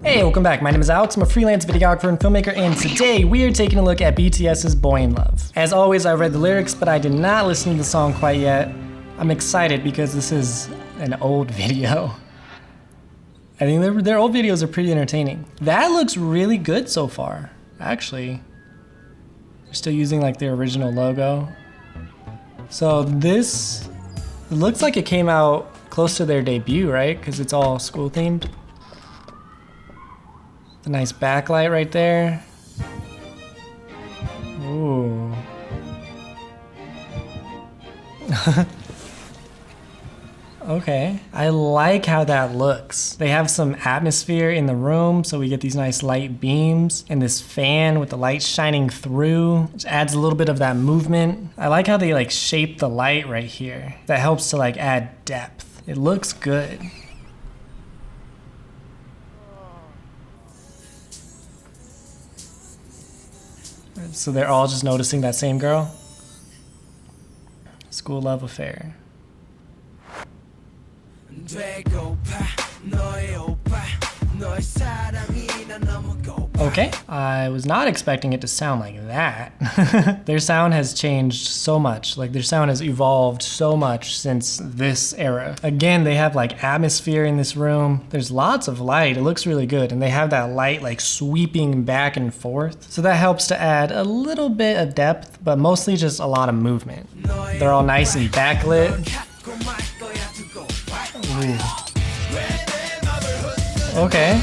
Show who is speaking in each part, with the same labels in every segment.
Speaker 1: Hey, welcome back. My name is Alex. I'm a freelance videographer and filmmaker, and today we are taking a look at BTS's Boy in Love. As always, I read the lyrics, but I did not listen to the song quite yet. I'm excited because this is an old video. I think their old videos are pretty entertaining. That looks really good so far, actually. They're still using like their original logo. So this looks like it came out close to their debut, right? Because it's all school themed. A nice backlight right there. Ooh. Okay. I like how that looks. They have some atmosphere in the room, so we get these nice light beams and this fan with the light shining through, which adds a little bit of that movement. I like how they like shape the light right here. That helps to like add depth. It looks good. So they're all just noticing that same girl? School love affair. Okay, I was not expecting it to sound like that. Their sound has changed so much. Like their sound has evolved so much since this era. Again, they have like atmosphere in this room. There's lots of light. It looks really good. And they have that light like sweeping back and forth. So that helps to add a little bit of depth, but mostly just a lot of movement. They're all nice and backlit. Ooh. Okay.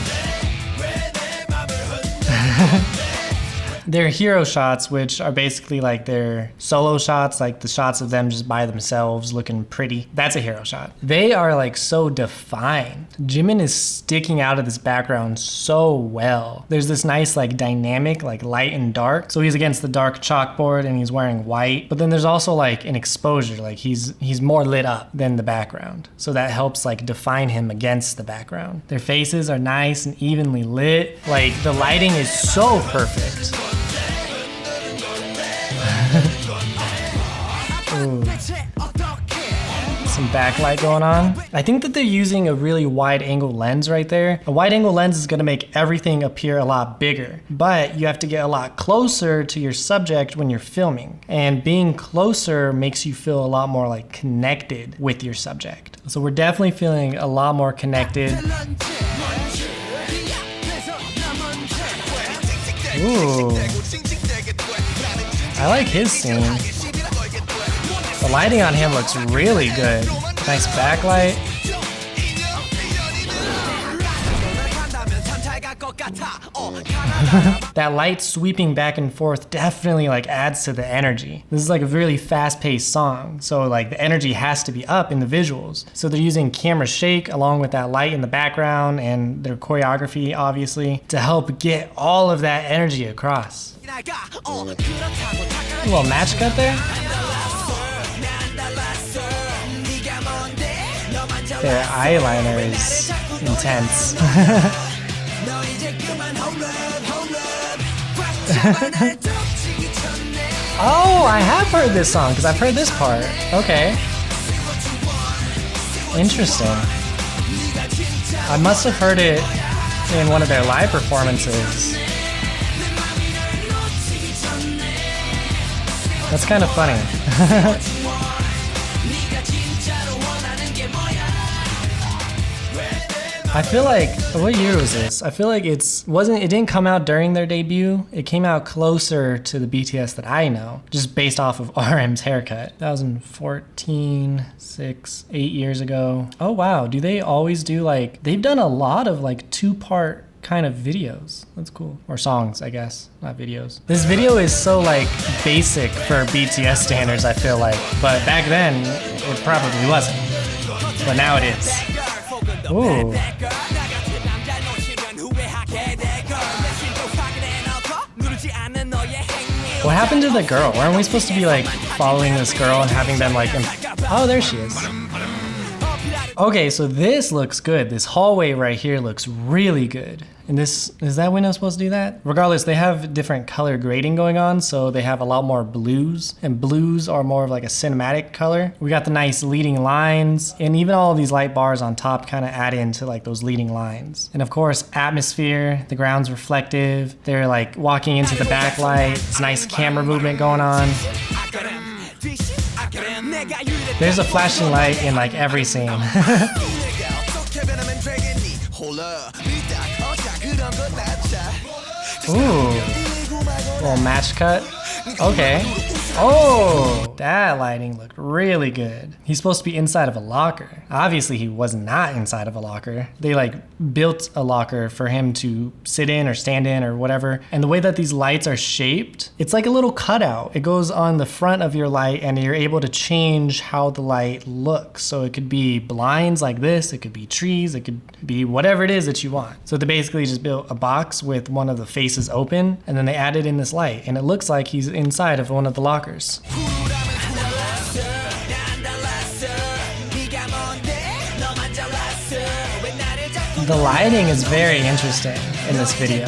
Speaker 1: They're hero shots, which are basically like their solo shots, like the shots of them just by themselves looking pretty. That's a hero shot. They are like so defined. Jimin is sticking out of this background so well. There's this nice like dynamic, like light and dark. So he's against the dark chalkboard and he's wearing white, but then there's also like an exposure, like he's more lit up than the background. So that helps like define him against the background. Their faces are nice and evenly lit. Like the lighting is so perfect. Ooh. Some backlight going on. I think that they're using a really wide angle lens right there. A wide angle lens is gonna make everything appear a lot bigger, but you have to get a lot closer to your subject when you're filming. And being closer makes you feel a lot more like connected with your subject. So we're definitely feeling a lot more connected. Ooh. I like his scene. The lighting on him looks really good. Nice backlight. That light sweeping back and forth definitely like adds to the energy. This is like a really fast-paced song, so like the energy has to be up in the visuals. So they're using camera shake along with that light in the background and their choreography obviously to help get all of that energy across. Ooh, a little match cut there. Their eyeliner is intense. Oh, I have heard this song because I've heard this part. Okay. Interesting. I must have heard it in one of their live performances. That's kind of funny. I feel like, what year was this? I feel like it didn't come out during their debut. It came out closer to the BTS that I know, just based off of RM's haircut. 2014, 8 years ago. Oh wow, do they always do like, they've done a lot of like 2-part kind of videos. That's cool. Or songs, I guess, not videos. This video is so like basic for BTS standards, I feel like, but back then it probably wasn't, but now it is. Ooh. What happened to the girl? Weren't we supposed to be like following this girl and having them like, oh, there she is. Okay, so this looks good. This hallway right here looks really good. And this, is that window supposed to do that? Regardless, they have different color grading going on, so they have a lot more blues, and blues are more of like a cinematic color. We got the nice leading lines, and even all of these light bars on top kind of add into like those leading lines. And of course, atmosphere, the ground's reflective. They're like walking into the backlight. It's nice camera movement going on. There's a flashing light in like every scene. Ooh, little match cut. Okay. Oh, that lighting looked really good. He's supposed to be inside of a locker. Obviously, he was not inside of a locker. They like built a locker for him to sit in or stand in or whatever. And the way that these lights are shaped, it's like a little cutout. It goes on the front of your light and you're able to change how the light looks. So it could be blinds like this, it could be trees, it could be whatever it is that you want. So they basically just built a box with one of the faces open and then they added in this light and it looks like he's inside of one of the lockers. The lighting is very interesting in this video.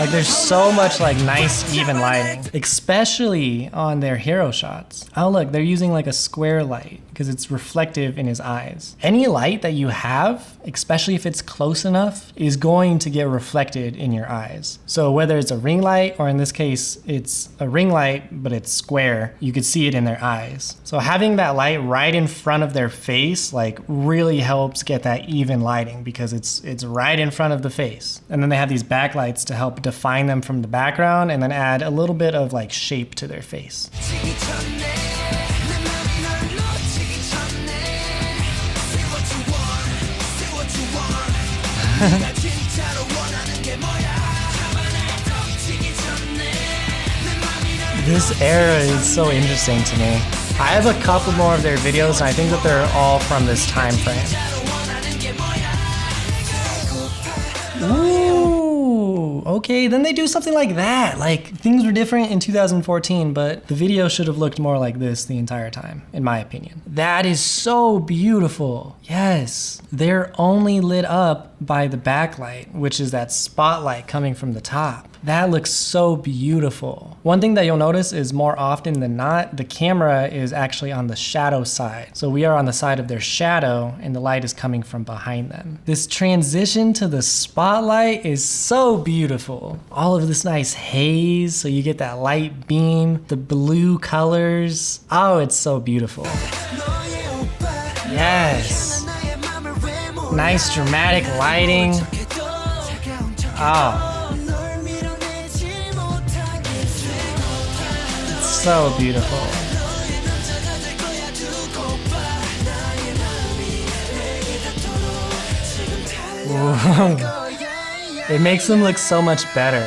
Speaker 1: Like there's so much like nice even lighting, especially on their hero shots. Oh look, they're using like a square light because it's reflective in his eyes. Any light that you have, especially if it's close enough, is going to get reflected in your eyes. So whether it's a ring light or in this case, it's a ring light, but it's square, you could see it in their eyes. So having that light right in front of their face like really helps get that even lighting because it's right in front of the face. And then they have these backlights to help define them from the background and then add a little bit of like shape to their face. This era is so interesting to me. I have a couple more of their videos and I think that they're all from this time frame. Ooh, okay, then they do something like that. Like, things were different in 2014, but the video should have looked more like this the entire time, in my opinion. That is so beautiful. Yes, they're only lit up by the backlight, which is that spotlight coming from the top. That looks so beautiful. One thing that you'll notice is more often than not, the camera is actually on the shadow side. So we are on the side of their shadow and the light is coming from behind them. This transition to the spotlight is so beautiful. All of this nice haze, so you get that light beam, the blue colors. Oh, it's so beautiful. Yes. Nice dramatic lighting. Oh. So beautiful. It makes them look so much better.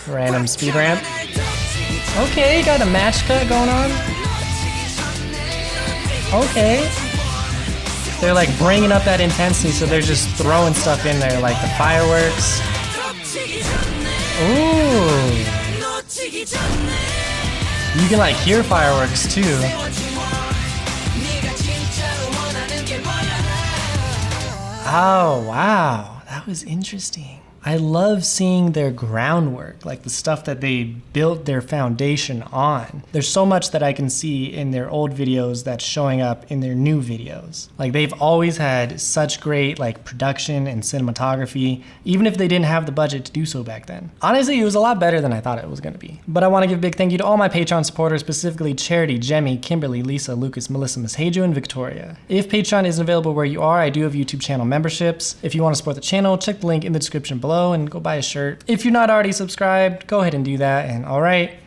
Speaker 1: Random speed ramp. Okay, got a match cut going on. Okay. They're like bringing up that intensity, so they're just throwing stuff in there like the fireworks. Ooh. You can like hear fireworks too. Oh, wow. That was interesting. I love seeing their groundwork, like the stuff that they built their foundation on. There's so much that I can see in their old videos that's showing up in their new videos. Like they've always had such great like production and cinematography, even if they didn't have the budget to do so back then. Honestly, it was a lot better than I thought it was gonna be. But I wanna give a big thank you to all my Patreon supporters, specifically Charity, Jemmy, Kimberly, Lisa, Lucas, Melissa, Miss Heiju, and Victoria. If Patreon isn't available where you are, I do have YouTube channel memberships. If you wanna support the channel, check the link in the description below and go buy a shirt. If you're not already subscribed, go ahead and do that. And all right.